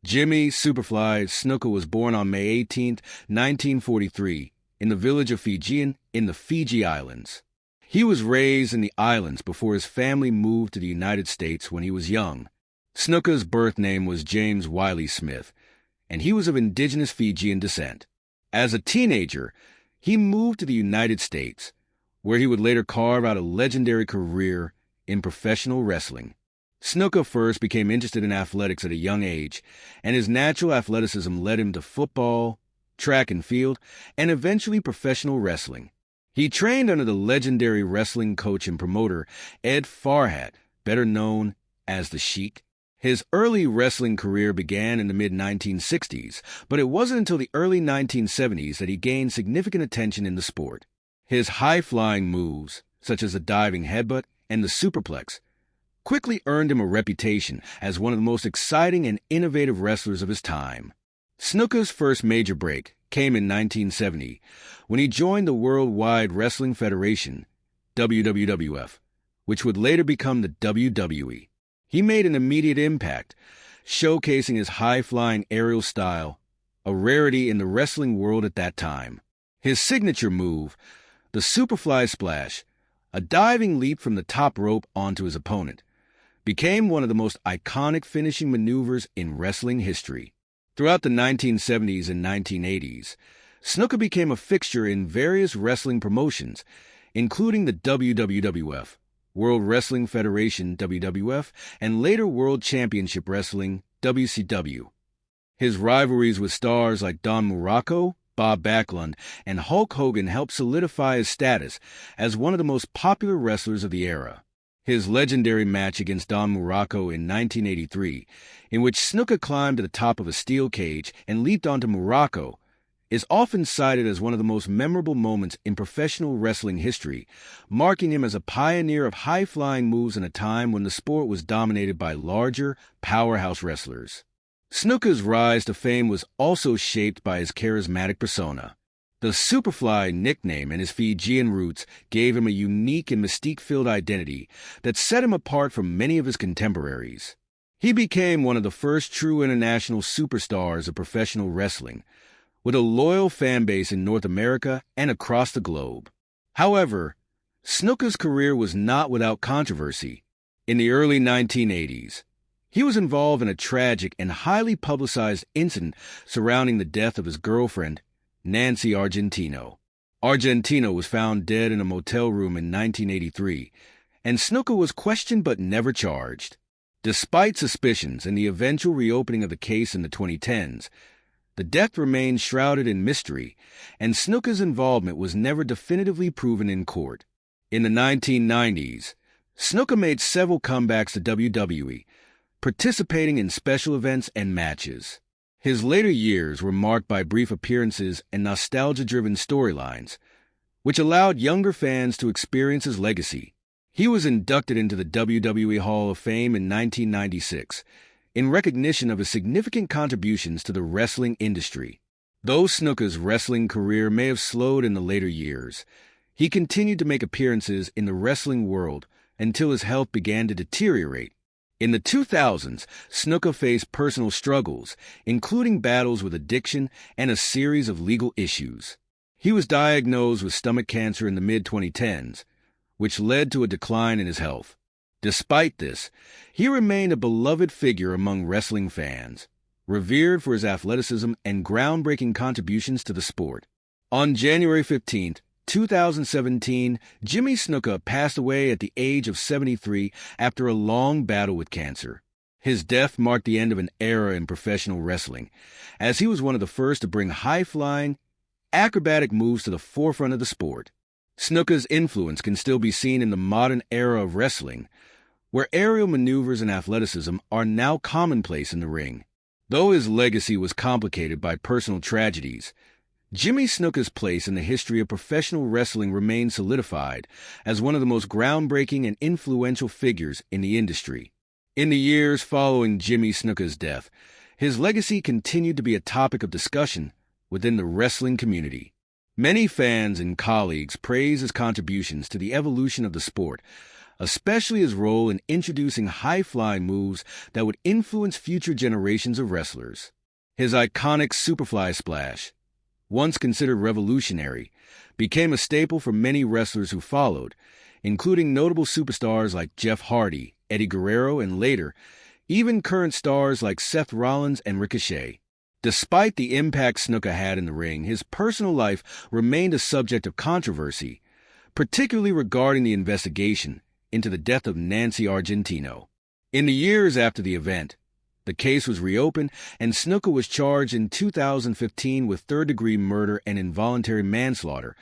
Jimmy Superfly Snuka was born on May 18, 1943, in the village of Fijian in the Fiji Islands. He was raised in the islands before his family moved to the United States when he was young. Snuka's birth name was James Wiley Smith, and he was of indigenous Fijian descent. As a teenager, he moved to the United States, where he would later carve out a legendary career in professional wrestling. Snuka first became interested in athletics at a young age, and his natural athleticism led him to football, track and field, and eventually professional wrestling. He trained under the legendary wrestling coach and promoter Ed Farhat, better known as the Sheik. His early wrestling career began in the mid-1960s, but it wasn't until the early 1970s that he gained significant attention in the sport. His high-flying moves, such as the diving headbutt and the superplex, quickly earned him a reputation as one of the most exciting and innovative wrestlers of his time. Snuka's first major break came in 1970 when he joined the Worldwide Wrestling Federation, WWF, which would later become the WWE. He made an immediate impact, showcasing his high-flying aerial style, a rarity in the wrestling world at that time. His signature move, the Superfly Splash, a diving leap from the top rope onto his opponent, became one of the most iconic finishing maneuvers in wrestling history. Throughout the 1970s and 1980s, Snuka became a fixture in various wrestling promotions, including the WWF, World Wrestling Federation WWF, and later World Championship Wrestling WCW. His rivalries with stars like Don Muraco, Bob Backlund, and Hulk Hogan helped solidify his status as one of the most popular wrestlers of the era. His legendary match against Don Muraco in 1983, in which Snuka climbed to the top of a steel cage and leaped onto Muraco, is often cited as one of the most memorable moments in professional wrestling history, marking him as a pioneer of high-flying moves in a time when the sport was dominated by larger, powerhouse wrestlers. Snuka's rise to fame was also shaped by his charismatic persona. The Superfly nickname and his Fijian roots gave him a unique and mystique-filled identity that set him apart from many of his contemporaries. He became one of the first true international superstars of professional wrestling, with a loyal fan base in North America and across the globe. However, Snuka's career was not without controversy. In the early 1980s, he was involved in a tragic and highly publicized incident surrounding the death of his girlfriend, Nancy Argentino. Argentino was found dead in a motel room in 1983, and Snuka was questioned but never charged. Despite suspicions and the eventual reopening of the case in the 2010s, the death remained shrouded in mystery, and Snuka's involvement was never definitively proven in court. In the 1990s, Snuka made several comebacks to WWE, participating in special events and matches. His later years were marked by brief appearances and nostalgia-driven storylines, which allowed younger fans to experience his legacy. He was inducted into the WWE Hall of Fame in 1996, in recognition of his significant contributions to the wrestling industry. Though Snuka's wrestling career may have slowed in the later years, he continued to make appearances in the wrestling world until his health began to deteriorate. In the 2000s, Snuka faced personal struggles, including battles with addiction and a series of legal issues. He was diagnosed with stomach cancer in the mid-2010s, which led to a decline in his health. Despite this, he remained a beloved figure among wrestling fans, revered for his athleticism and groundbreaking contributions to the sport. On January 15th, 2017, Jimmy Snuka passed away at the age of 73 after a long battle with cancer. His death marked the end of an era in professional wrestling, as he was one of the first to bring high-flying, acrobatic moves to the forefront of the sport. Snuka's influence can still be seen in the modern era of wrestling, where aerial maneuvers and athleticism are now commonplace in the ring. Though his legacy was complicated by personal tragedies, Jimmy Snuka's place in the history of professional wrestling remains solidified as one of the most groundbreaking and influential figures in the industry. In the years following Jimmy Snuka's death, his legacy continued to be a topic of discussion within the wrestling community. Many fans and colleagues praise his contributions to the evolution of the sport, especially his role in introducing high-flying moves that would influence future generations of wrestlers. His iconic Superfly Splash, once considered revolutionary, became a staple for many wrestlers who followed, including notable superstars like Jeff Hardy, Eddie Guerrero, and later, even current stars like Seth Rollins and Ricochet. Despite the impact Snuka had in the ring, his personal life remained a subject of controversy, particularly regarding the investigation into the death of Nancy Argentino. In the years after the event, the case was reopened and Snuka was charged in 2015 with third-degree murder and involuntary manslaughter,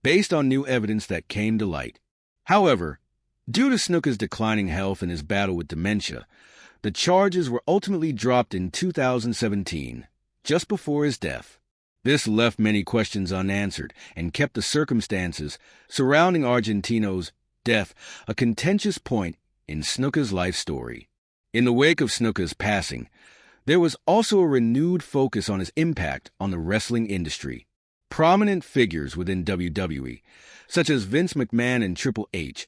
based on new evidence that came to light. However, due to Snuka's declining health and his battle with dementia, the charges were ultimately dropped in 2017, just before his death. This left many questions unanswered and kept the circumstances surrounding Argentino's death a contentious point in Snuka's life story. In the wake of Snuka's passing, there was also a renewed focus on his impact on the wrestling industry. Prominent figures within WWE, such as Vince McMahon and Triple H,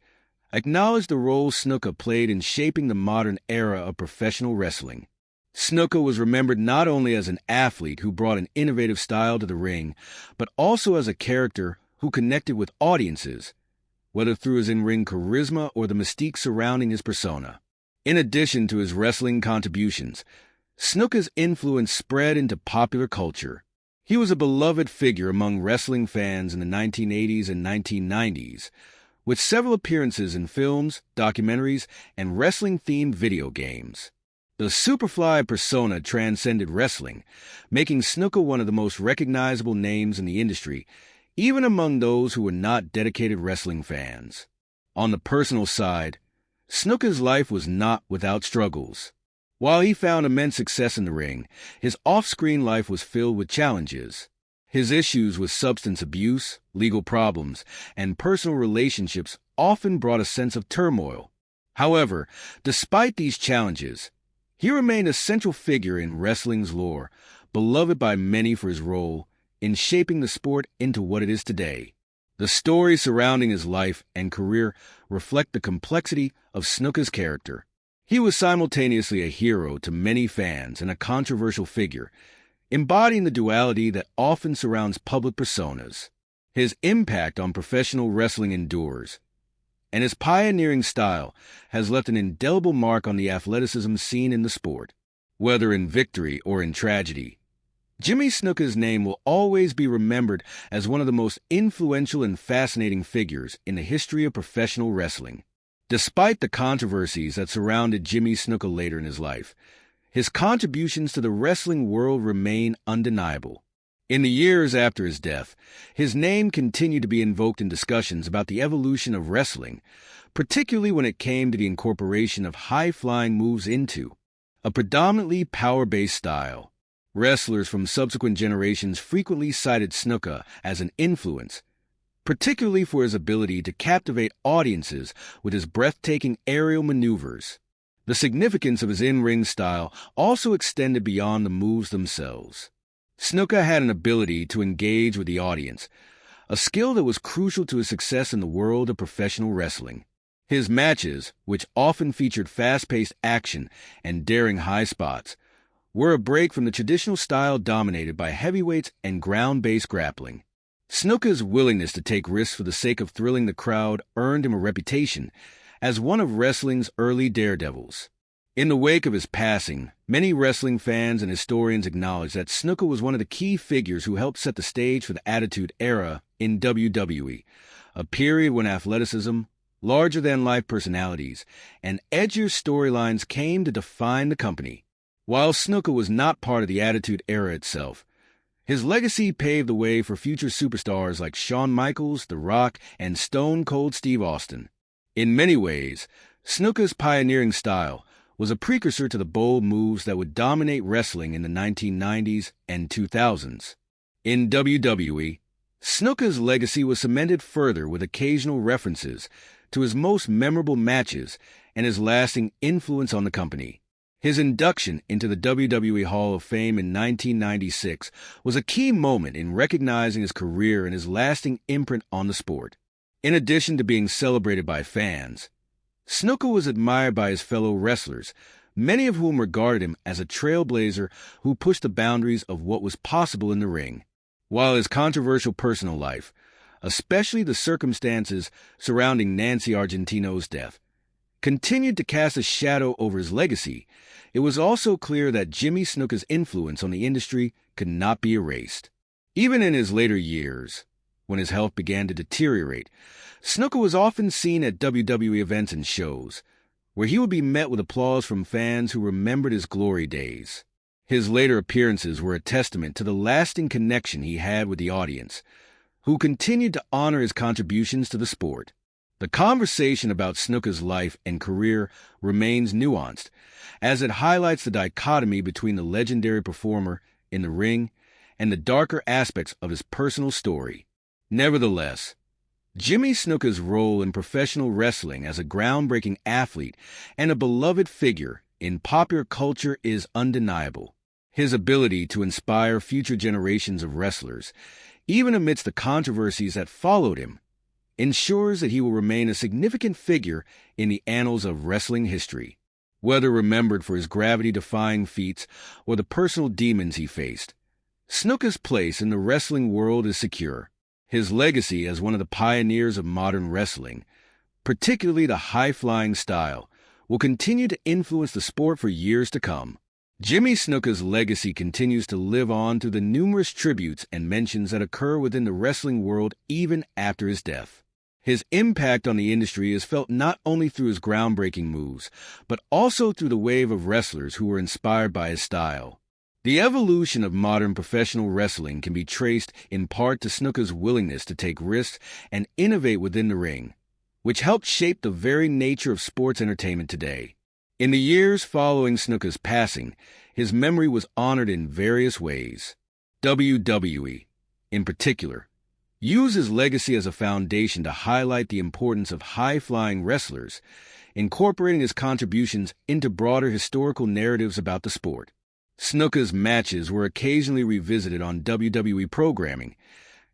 acknowledged the role Snuka played in shaping the modern era of professional wrestling. Snuka was remembered not only as an athlete who brought an innovative style to the ring, but also as a character who connected with audiences, whether through his in-ring charisma or the mystique surrounding his persona. In addition to his wrestling contributions, Snuka's influence spread into popular culture. He was a beloved figure among wrestling fans in the 1980s and 1990s, with several appearances in films, documentaries, and wrestling-themed video games. The Superfly persona transcended wrestling, making Snuka one of the most recognizable names in the industry, even among those who were not dedicated wrestling fans. On the personal side, Snuka's life was not without struggles. While he found immense success in the ring, his off-screen life was filled with challenges. His issues with substance abuse, legal problems, and personal relationships often brought a sense of turmoil. However, despite these challenges, he remained a central figure in wrestling's lore, beloved by many for his role in shaping the sport into what it is today. The stories surrounding his life and career reflect the complexity of Snuka's character. He was simultaneously a hero to many fans and a controversial figure, embodying the duality that often surrounds public personas. His impact on professional wrestling endures, and his pioneering style has left an indelible mark on the athleticism seen in the sport. Whether in victory or in tragedy, Jimmy Snuka's name will always be remembered as one of the most influential and fascinating figures in the history of professional wrestling. Despite the controversies that surrounded Jimmy Snuka later in his life, his contributions to the wrestling world remain undeniable. In the years after his death, his name continued to be invoked in discussions about the evolution of wrestling, particularly when it came to the incorporation of high-flying moves into a predominantly power-based style. Wrestlers from subsequent generations frequently cited Snuka as an influence, particularly for his ability to captivate audiences with his breathtaking aerial maneuvers. The significance of his in-ring style also extended beyond the moves themselves. Snuka had an ability to engage with the audience, a skill that was crucial to his success in the world of professional wrestling. His matches, which often featured fast-paced action and daring high spots, were a break from the traditional style dominated by heavyweights and ground-based grappling. Snuka's willingness to take risks for the sake of thrilling the crowd earned him a reputation as one of wrestling's early daredevils. In the wake of his passing, many wrestling fans and historians acknowledge that Snuka was one of the key figures who helped set the stage for the Attitude Era in WWE, a period when athleticism, larger-than-life personalities, and edgier storylines came to define the company. While Snuka was not part of the Attitude Era itself, his legacy paved the way for future superstars like Shawn Michaels, The Rock, and Stone Cold Steve Austin. In many ways, Snuka's pioneering style was a precursor to the bold moves that would dominate wrestling in the 1990s and 2000s. In WWE, Snuka's legacy was cemented further with occasional references to his most memorable matches and his lasting influence on the company. His induction into the WWE Hall of Fame in 1996 was a key moment in recognizing his career and his lasting imprint on the sport. In addition to being celebrated by fans, Snuka was admired by his fellow wrestlers, many of whom regarded him as a trailblazer who pushed the boundaries of what was possible in the ring. While his controversial personal life, especially the circumstances surrounding Nancy Argentino's death, continued to cast a shadow over his legacy, it was also clear that Jimmy Snuka's influence on the industry could not be erased. Even in his later years, when his health began to deteriorate, Snuka was often seen at WWE events and shows, where he would be met with applause from fans who remembered his glory days. His later appearances were a testament to the lasting connection he had with the audience, who continued to honor his contributions to the sport. The conversation about Snuka's life and career remains nuanced, as it highlights the dichotomy between the legendary performer in the ring and the darker aspects of his personal story. Nevertheless, Jimmy Snuka's role in professional wrestling as a groundbreaking athlete and a beloved figure in popular culture is undeniable. His ability to inspire future generations of wrestlers, even amidst the controversies that followed him, ensures that he will remain a significant figure in the annals of wrestling history. Whether remembered for his gravity-defying feats or the personal demons he faced, Snuka's place in the wrestling world is secure. His legacy as one of the pioneers of modern wrestling, particularly the high-flying style, will continue to influence the sport for years to come. Jimmy Snuka's legacy continues to live on through the numerous tributes and mentions that occur within the wrestling world even after his death. His impact on the industry is felt not only through his groundbreaking moves, but also through the wave of wrestlers who were inspired by his style. The evolution of modern professional wrestling can be traced in part to Snuka's willingness to take risks and innovate within the ring, which helped shape the very nature of sports entertainment today. In the years following Snuka's passing, his memory was honored in various ways. WWE, in particular, used his legacy as a foundation to highlight the importance of high-flying wrestlers, incorporating his contributions into broader historical narratives about the sport. Snuka's matches were occasionally revisited on WWE programming,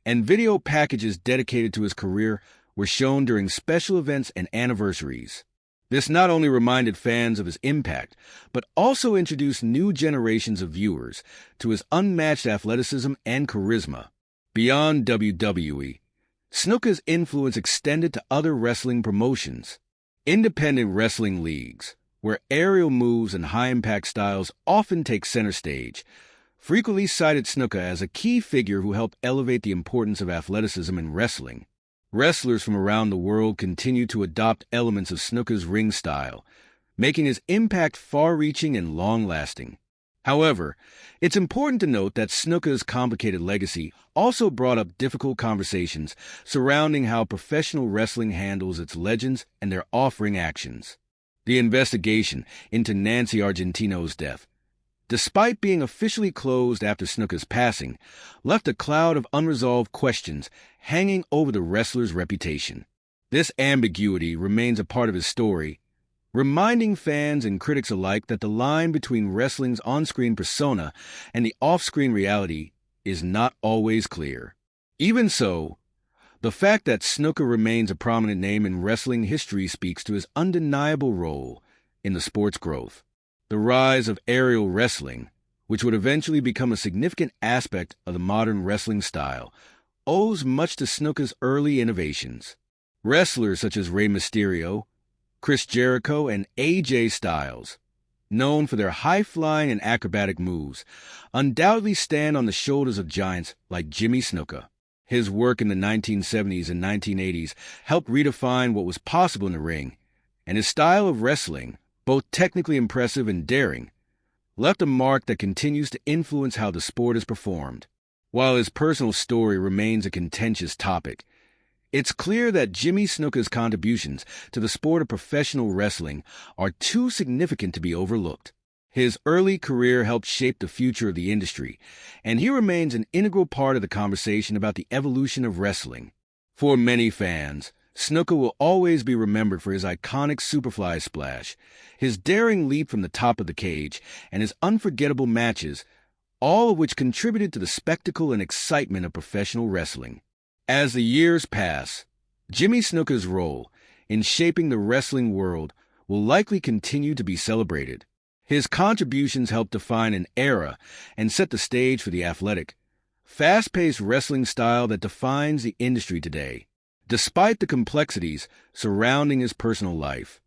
and video packages dedicated to his career were shown during special events and anniversaries. This not only reminded fans of his impact, but also introduced new generations of viewers to his unmatched athleticism and charisma. Beyond WWE, Snuka's influence extended to other wrestling promotions. Independent wrestling leagues, where aerial moves and high-impact styles often take center stage, frequently cited Snuka as a key figure who helped elevate the importance of athleticism in wrestling. Wrestlers from around the world continue to adopt elements of Snuka's ring style, making his impact far-reaching and long-lasting. However, it's important to note that Snuka's complicated legacy also brought up difficult conversations surrounding how professional wrestling handles its legends and their off-ring actions. The investigation into Nancy Argentino's death, despite being officially closed after Snuka's passing, left a cloud of unresolved questions hanging over the wrestler's reputation. This ambiguity remains a part of his story, reminding fans and critics alike that the line between wrestling's on-screen persona and the off-screen reality is not always clear. Even so, the fact that Snuka remains a prominent name in wrestling history speaks to his undeniable role in the sport's growth. The rise of aerial wrestling, which would eventually become a significant aspect of the modern wrestling style, owes much to Snuka's early innovations. Wrestlers such as Rey Mysterio, Chris Jericho, and AJ Styles, known for their high-flying and acrobatic moves, undoubtedly stand on the shoulders of giants like Jimmy Snuka. His work in the 1970s and 1980s helped redefine what was possible in the ring, and his style of wrestling, both technically impressive and daring, left a mark that continues to influence how the sport is performed. While his personal story remains a contentious topic, it's clear that Jimmy Snuka's contributions to the sport of professional wrestling are too significant to be overlooked. His early career helped shape the future of the industry, and he remains an integral part of the conversation about the evolution of wrestling. For many fans, Snuka will always be remembered for his iconic Superfly splash, his daring leap from the top of the cage, and his unforgettable matches, all of which contributed to the spectacle and excitement of professional wrestling. As the years pass, Jimmy Snuka's role in shaping the wrestling world will likely continue to be celebrated. His contributions helped define an era and set the stage for the athletic, fast-paced wrestling style that defines the industry today. Despite the complexities surrounding his personal life,